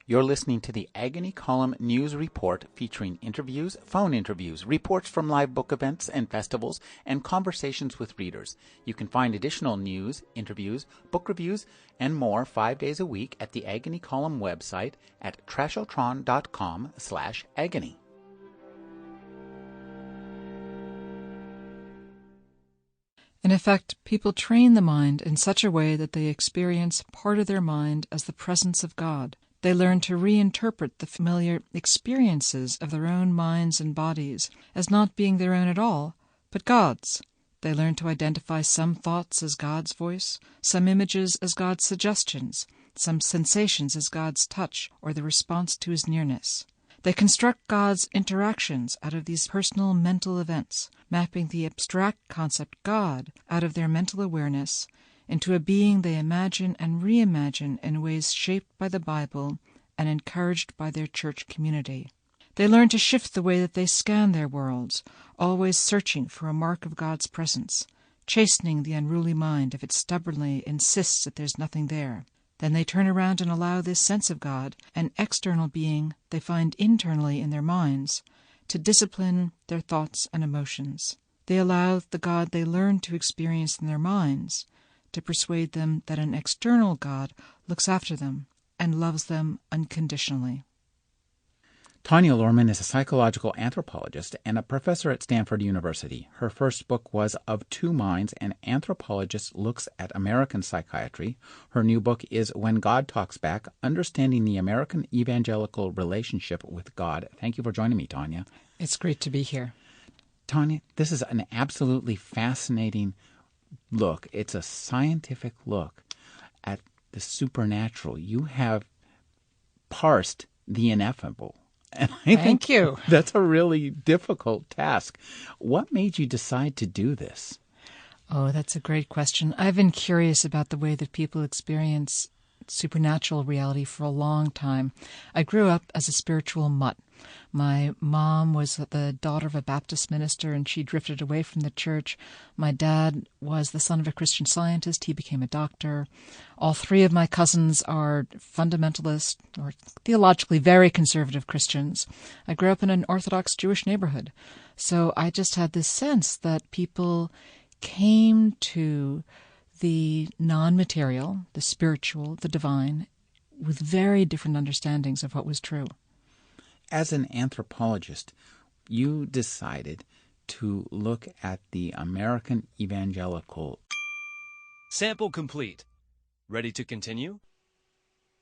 You're listening to the Agony Column News Report featuring interviews, phone interviews, reports from live book events and festivals, and conversations with readers. You can find additional news, interviews, book reviews, and more 5 days a week at the Agony Column website at trashotron.com/agony. In effect, people train the mind in such a way that they experience part of their mind as the presence of God. They learn to reinterpret the familiar experiences of their own minds and bodies as not being their own at all, but God's. They learn to identify some thoughts as God's voice, some images as God's suggestions, some sensations as God's touch or the response to His nearness. They construct God's interactions out of these personal mental events, mapping the abstract concept God out of their mental awareness into a being they imagine and reimagine in ways shaped by the Bible and encouraged by their church community. They learn to shift the way that they scan their worlds, always searching for a mark of God's presence, chastening the unruly mind if it stubbornly insists that there's nothing there. Then they turn around and allow this sense of God, an external being they find internally in their minds, to discipline their thoughts and emotions. They allow the God they learn to experience in their minds to persuade them that an external God looks after them and loves them unconditionally. Tanya Luhrman is a psychological anthropologist and a professor at Stanford University. Her first book was Of Two Minds, An Anthropologist Looks at American Psychiatry. Her new book is When God Talks Back, Understanding the American Evangelical Relationship with God. Thank you for joining me, Tanya. It's great to be here. Tanya, this is an absolutely fascinating look. It's a scientific look at the supernatural. You have parsed the ineffable. And I think you. That's a really difficult task. What made you decide to do this? Oh, that's a great question. I've been curious about the way that people experience supernatural reality for a long time. I grew up as a spiritual mutt. My mom was the daughter of a Baptist minister, and she drifted away from the church. My dad was the son of a Christian Scientist. He became a doctor. All three of my cousins are fundamentalist or theologically very conservative Christians. I grew up in an Orthodox Jewish neighborhood. So I just had this sense that people came to the non-material, the spiritual, the divine, with very different understandings of what was true. As an anthropologist, you decided to look at the American Evangelical. Sample complete. Ready to continue?